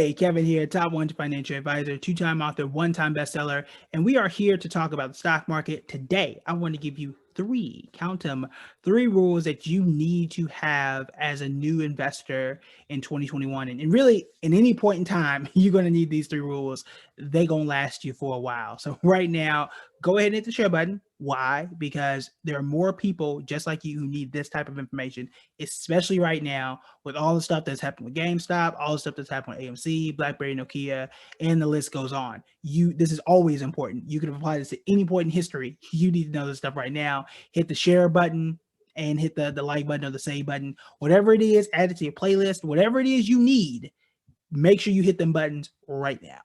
Hey, Kevin here, Top One Financial Advisor, two-time author, one-time bestseller, and we are here to talk about the stock market. Today, I want to give you count them, three rules that you need to have as a new investor in 2021. And really, in any point in time, you're going to need these three rules. They're going to last you for a while. So right now, go ahead and hit the share button. Why? Because there are more people just like you who need this type of information, especially right now with all the stuff that's happened with GameStop, all the stuff that's happened with AMC, BlackBerry, Nokia, and the list goes on. This is always important. You can apply this at any point in history. You need to know this stuff right now. Hit the share button and hit the like button or the save button. Whatever it is, add it to your playlist. Whatever it is you need, make sure you hit them buttons right now.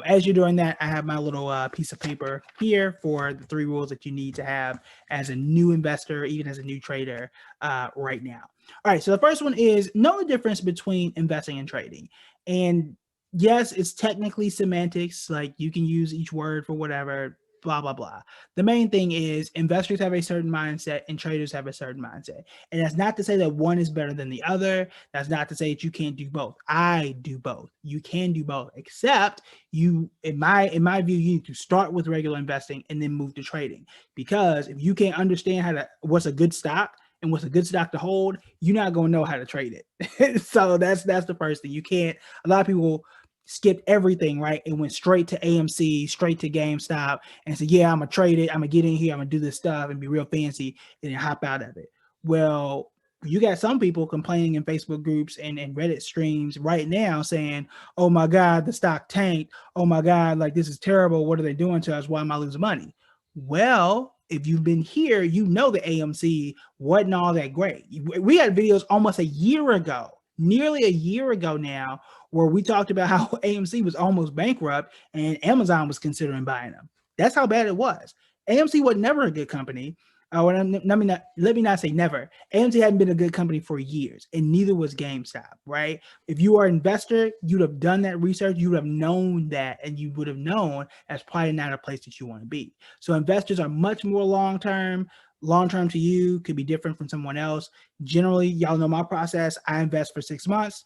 As you're doing that, I have my little piece of paper here for the three rules that you need to have as a new investor, even as a new trader right now. All right, so the first one is know the difference between investing and trading. And yes, it's technically semantics, like you can use each word for whatever, blah, blah, blah. The main thing is investors have a certain mindset and traders have a certain mindset. And that's not to say that one is better than the other. That's not to say that you can't do both. I do both. You can do both, except you, in my view, you need to start with regular investing and then move to trading. Because if you can't understand what's a good stock and what's a good stock to hold, you're not going to know how to trade it. So that's the first thing. You can't, a lot of people skipped everything, right? It went straight to AMC, straight to GameStop, and said, yeah, I'm going to trade it. I'm going to get in here. I'm going to do this stuff and be real fancy and then hop out of it. Well, you got some people complaining in Facebook groups and Reddit streams right now saying, oh my God, the stock tanked. Oh my God, like this is terrible. What are they doing to us? Why am I losing money? Well, if you've been here, you know the AMC wasn't all that great. We had videos almost a year ago, nearly a year ago now, where we talked about how AMC was almost bankrupt and Amazon was considering buying them. That's how bad it was. AMC was never a good company. Let me not say never. AMC hadn't been a good company for years, and neither was GameStop, right? If you are an investor, you'd have done that research, you would have known that, and you would have known that's probably not a place that you want to be. So investors are much more long-term. Long-term to you could be different from someone else. Generally, y'all know my process. I invest for 6 months.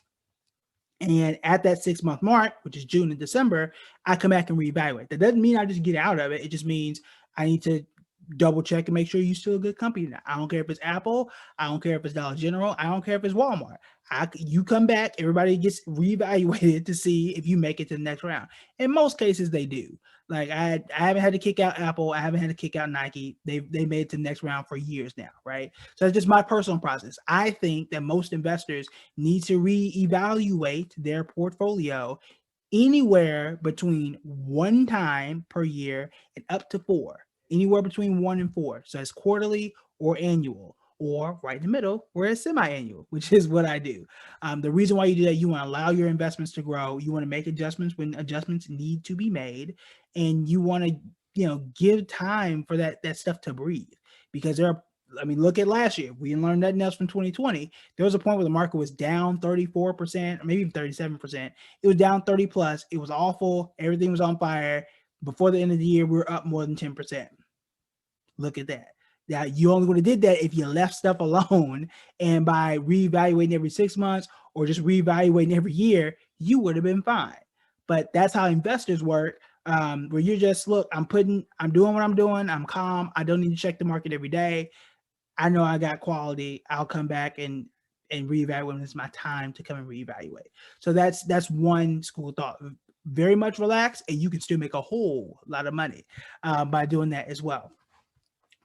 And at that 6-month mark, which is June and December, I come back and reevaluate. That doesn't mean I just get out of it. It just means I need to double check and make sure you're still a good company. Now, I don't care if it's Apple. I don't care if it's Dollar General. I don't care if it's Walmart. You come back, everybody gets reevaluated to see if you make it to the next round. In most cases, they do. Like I haven't had to kick out Apple. I haven't had to kick out Nike. They made it to the next round for years now, right? So it's just my personal process. I think that most investors need to reevaluate their portfolio anywhere between one time per year and up to four, anywhere between 1 and 4. So it's quarterly or annual, or right in the middle where it's semi-annual, which is what I do. The reason why you do that, you want to allow your investments to grow. You want to make adjustments when adjustments need to be made, and you want to give time for that stuff to breathe, because look at last year. We didn't learn nothing else from 2020. There was a point where the market was down 34%, or maybe 37%. It was down 30 plus. It was awful. Everything was on fire. Before the end of the year, we were up more than 10%. Look at that. Now, you only would have did that if you left stuff alone, and by reevaluating every 6 months or just reevaluating every year, you would have been fine. But that's how investors work, where you're just, look, I'm doing what I'm doing. I'm calm. I don't need to check the market every day. I know I got quality. I'll come back and reevaluate when it's my time to come and reevaluate. So that's one school of thought. Very much relaxed, and you can still make a whole lot of money by doing that as well.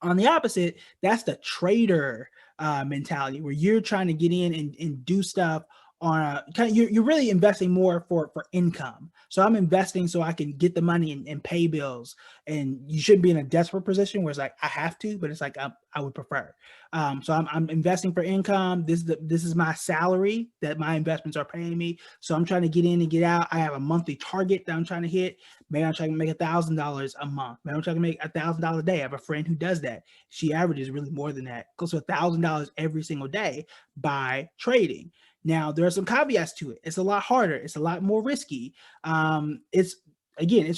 On the opposite, that's the trader mentality, where you're trying to get in and do stuff on a kind of, you're really investing more for income. So I'm investing so I can get the money and pay bills. And you shouldn't be in a desperate position where it's like I have to, but it's like I would prefer. So I'm investing for income. This is my salary that my investments are paying me. So I'm trying to get in and get out. I have a monthly target that I'm trying to hit. Maybe I'm trying to make $1,000 a month. Maybe I'm trying to make $1,000 a day. I have a friend who does that. She averages really more than that, close to $1,000 every single day by trading. Now, there are some caveats to it. It's a lot harder. It's a lot more risky. It's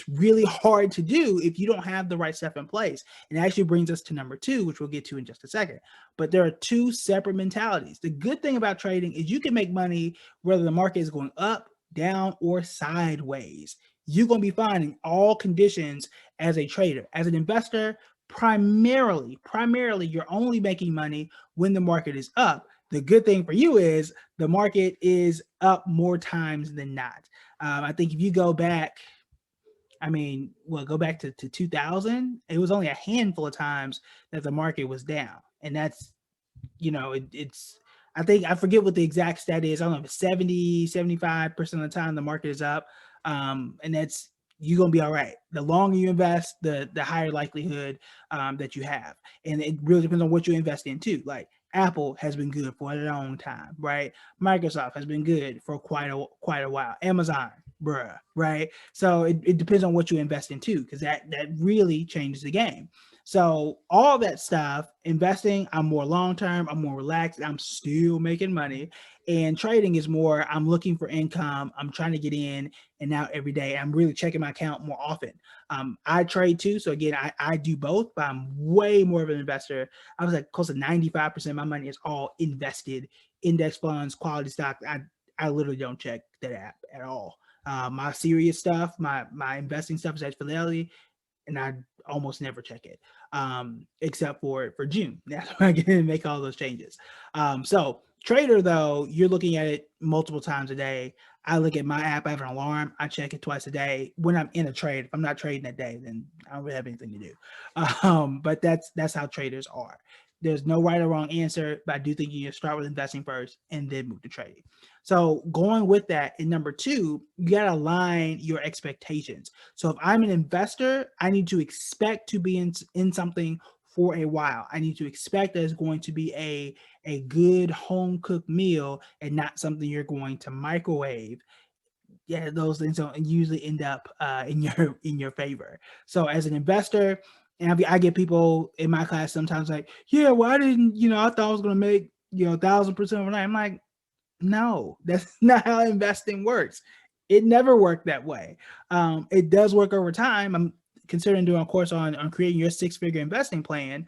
really hard to do if you don't have the right stuff in place. And it actually brings us to number 2, which we'll get to in just a second. But there are two separate mentalities. The good thing about trading is you can make money whether the market is going up down, or sideways. You're going to be fine in all conditions as a trader. As an investor, primarily, you're only making money when the market is up. The good thing for you is the market is up more times than not. I think if you go back, go back to 2000, it was only a handful of times that the market was down. And that's, it's, I think, I forget what the exact stat is. I don't know if it's 70, 75% of the time the market is up. And that's, you're going to be all right. The longer you invest, the higher likelihood that you have. And it really depends on what you invest in too. Like Apple has been good for a long time, right? Microsoft has been good for quite a while. Amazon, right? So it depends on what you invest in too, because that really changes the game. So all that stuff, investing, I'm more long-term, I'm more relaxed, I'm still making money. And trading is more, I'm looking for income, I'm trying to get in and out every day. I'm really checking my account more often. I trade too. So again, I do both, but I'm way more of an investor. I was like close to 95% of my money is all invested, index funds, quality stock. I literally don't check that app at all. My serious stuff, my investing stuff is at Fidelity, and I almost never check it, except for June. That's when I get in and make all those changes. So trader though, you're looking at it multiple times a day. I look at my app. I have an alarm. I check it twice a day when I'm in a trade. If I'm not trading that day, then I don't really have anything to do. But that's how traders are. There's no right or wrong answer, but I do think you need to start with investing first and then move to trading. So going with that, in number two, you got to align your expectations. So if I'm an investor, I need to expect to be in something for a while. I need to expect that it's going to be a good home cooked meal and not something you're going to microwave. Yeah, those things don't usually end up in your favor. So as an investor, and I get people in my class sometimes like, yeah, well, I didn't, I thought I was going to make 1,000% overnight. I'm like, no, that's not how investing works. It never worked that way. It does work over time. I'm considering doing a course on creating your six-figure investing plan.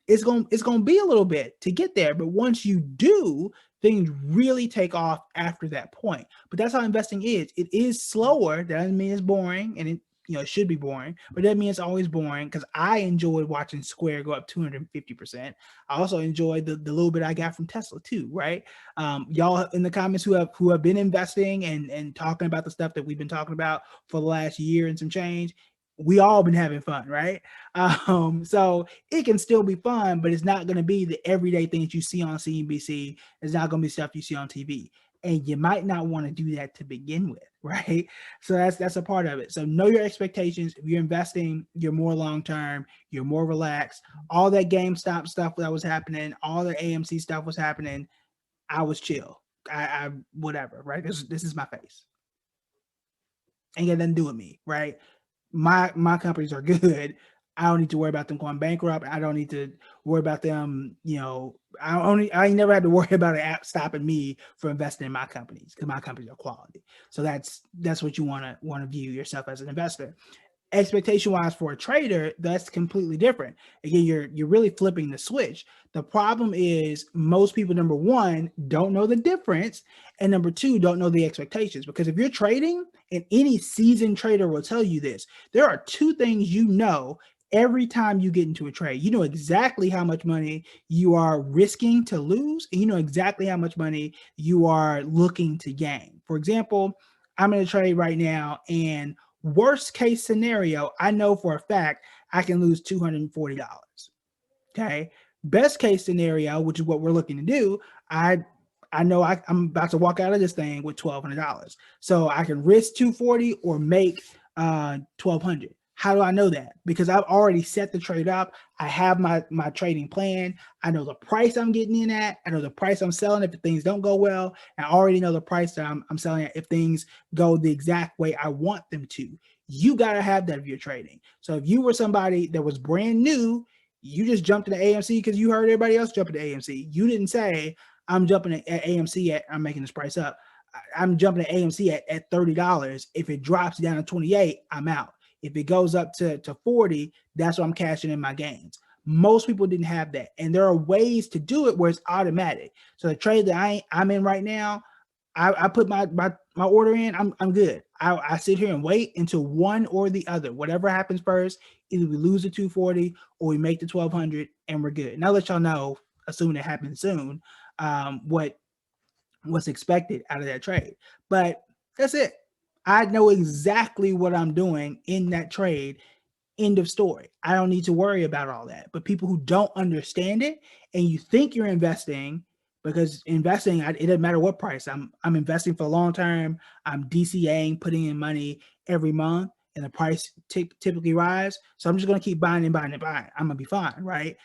It's going to be a little bit to get there, but once you do, things really take off after that point. But that's how investing is. It is slower. That doesn't mean it's boring, and it should be boring, but that means it's always boring because I enjoyed watching Square go up 250%. I also enjoyed the little bit I got from Tesla too, right? Y'all in the comments who have been investing and talking about the stuff that we've been talking about for the last year and some change, we all been having fun, right? So it can still be fun, but it's not going to be the everyday things you see on CNBC. It's not going to be stuff you see on TV. And you might not want to do that to begin with, right? So that's a part of it. So know your expectations. If you're investing, you're more long-term, you're more relaxed. All that GameStop stuff that was happening, all the AMC stuff was happening, I was chill. I whatever, right? This is my face. Ain't got nothing to do with me, right? My companies are good. I don't need to worry about them going bankrupt. I don't need to worry about them, I ain't never had to worry about an app stopping me from investing in my companies because my companies are quality. So that's what you want to view yourself as an investor. Expectation wise for a trader, that's completely different. Again, you're really flipping the switch. The problem is most people, number one, don't know the difference, and number two, don't know the expectations. Because if you're trading, and any seasoned trader will tell you this, there are two things every time you get into a trade. You know exactly how much money you are risking to lose, and you know exactly how much money you are looking to gain. For example, I'm in a trade right now, and worst case scenario, I know for a fact I can lose $240. Okay. Best case scenario, which is what we're looking to do, I know I'm about to walk out of this thing with $1,200. So I can risk 240 or make 1,200. How do I know that? Because I've already set the trade up. I have my trading plan. I know the price I'm getting in at. I know the price I'm selling if things don't go well. I already know the price that I'm selling at if things go the exact way I want them to. You got to have that if you're trading. So if you were somebody that was brand new, you just jumped into AMC because you heard everybody else jump into AMC. You didn't say, I'm jumping at AMC I'm making this price up. I'm jumping at AMC at $30. If it drops down to 28, I'm out. If it goes up to 40, that's what I'm cashing in my gains. Most people didn't have that. And there are ways to do it where it's automatic. So the trade that I'm in right now, I put my my order in, I'm good. I sit here and wait until one or the other. Whatever happens first, either we lose the 240 or we make the 1200 and we're good. And I'll let y'all know, assuming it happens soon, what's expected out of that trade. But that's it. I know exactly what I'm doing in that trade. End of story. I don't need to worry about all that. But people who don't understand it and you think you're investing, because investing, it doesn't matter what price. I'm investing for long term. I'm DCAing, putting in money every month, and the price typically rise. So I'm just gonna keep buying and buying and buying. I'm gonna be fine, right?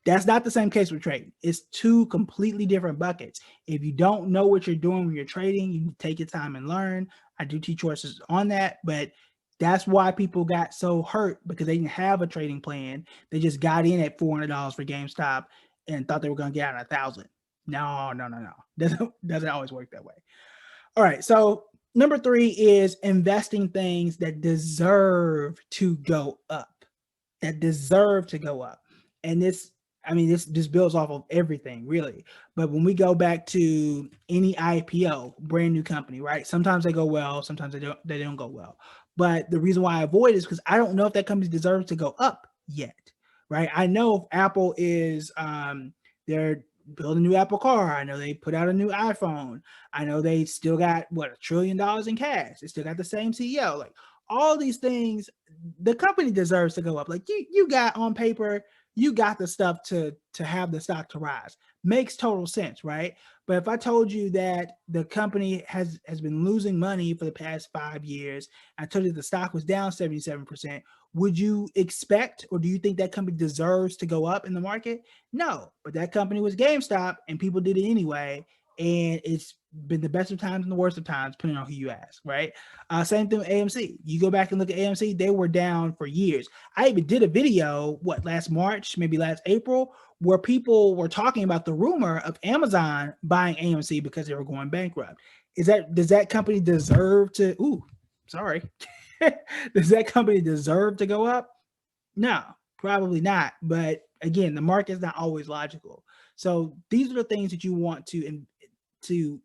That's not the same case with trading. It's two completely different buckets. If you don't know what you're doing when you're trading, you can take your time and learn. I do teach courses on that, but that's why people got so hurt, because they didn't have a trading plan. They just got in at $400 for GameStop and thought they were going to get out 1,000. No. Doesn't always work that way. All right. So number 3 is investing things that deserve to go up. That deserve to go up. And this builds off of everything, really. But when we go back to any IPO, brand new company, right? Sometimes they go well, sometimes they don't go well. But the reason why I avoid is because I don't know if that company deserves to go up yet, right? I know if Apple is they're building a new Apple car. I know they put out a new iPhone. I know they still got $1 trillion in cash. They still got the same CEO. Like all these things, the company deserves to go up. Like you got on paper, you got the stuff to have the stock to rise. Makes total sense, right? But if I told you that the company has been losing money for the past 5 years, I told you the stock was down 77%, would you expect, or do you think that company deserves to go up in the market? No, but that company was GameStop and people did it anyway. And it's been the best of times and the worst of times, depending on who you ask, right? Same thing with AMC. You go back and look at AMC, they were down for years. I even did a video, last March, maybe last April, where people were talking about the rumor of Amazon buying AMC because they were going bankrupt. Does that company deserve to, does that company deserve to go up? No, probably not. But again, the market is not always logical. So these are the things that you want to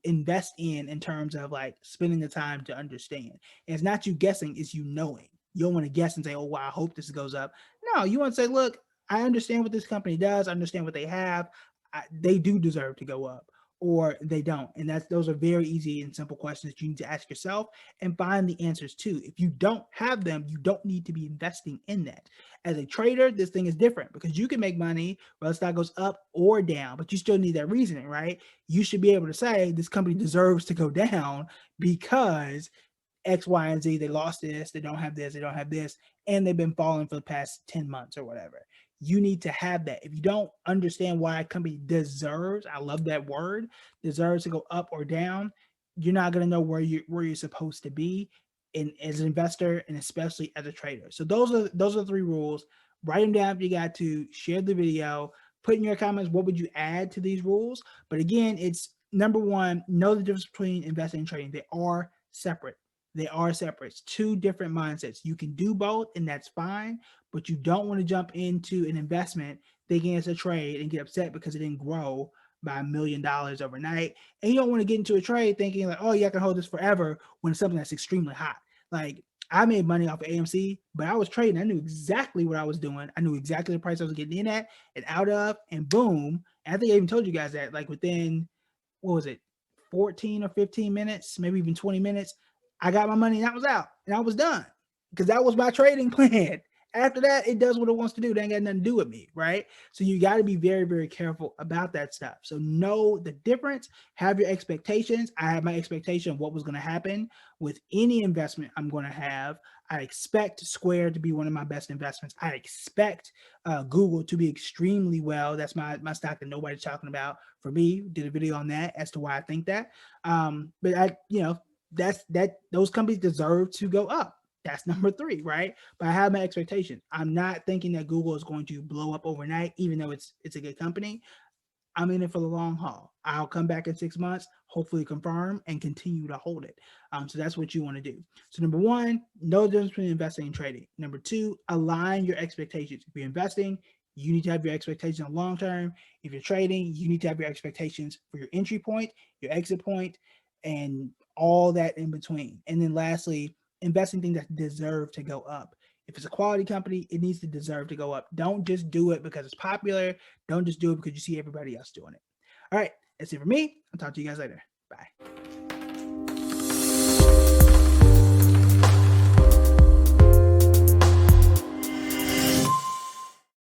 invest in terms of like spending the time to understand. And it's not you guessing, it's you knowing. You don't want to guess and say, oh, wow, I hope this goes up. No, you want to say, look, I understand what this company does. I understand what they have. They do deserve to go up, or they don't. And those are very easy and simple questions that you need to ask yourself and find the answers to. If you don't have them, you don't need to be investing in that. As a trader, this thing is different because you can make money whether the stock goes up or down, but you still need that reasoning, right? You should be able to say this company deserves to go down because X, Y, and Z, they lost this, they don't have this, they don't have this, and they've been falling for the past 10 months or whatever. You need to have that. If you don't understand why a company deserves, I love that word, deserves to go up or down, you're not going to know where you're supposed to be as an investor and especially as a trader. So those are 3 rules. Write them down if you got to. Share the video. Put in your comments what would you add to these rules. But again, it's number 1, know the difference between investing and trading. They are separate. It's 2 different mindsets. You can do both, and that's fine, but you don't want to jump into an investment thinking it's a trade and get upset because it didn't grow by $1 million overnight. And you don't want to get into a trade thinking like, oh, yeah, I can hold this forever when it's something that's extremely hot. Like I made money off of AMC, but I was trading. I knew exactly what I was doing. I knew exactly the price I was getting in at and out of, and boom. And I think I even told you guys that like within, what was it, 14 or 15 minutes, maybe even 20 minutes, I got my money and I was out and I was done because that was my trading plan. After that, it does what it wants to do. They ain't got nothing to do with me, right? So you got to be very, very careful about that stuff. So know the difference. Have your expectations. I have my expectation of what was going to happen with any investment I'm going to have. I expect Square to be one of my best investments. I expect Google to be extremely well. That's my stock that nobody's talking about. For me, did a video on that as to why I think that. But those companies deserve to go up. That's number 3, right? But I have my expectations. I'm not thinking that Google is going to blow up overnight, even though it's a good company. I'm in it for the long haul. I'll come back in 6 months, hopefully confirm and continue to hold it. So that's what you want to do. So number 1, know the difference between investing and trading. Number 2, align your expectations. If you're investing, you need to have your expectations on long term. If you're trading, you need to have your expectations for your entry point, your exit point, and all that in between. And then lastly, invest in things that deserve to go up. If it's a quality company, it needs to deserve to go up. Don't just do it because it's popular. Don't just do it because you see everybody else doing it. All right, that's it for me. I'll talk to you guys later. Bye.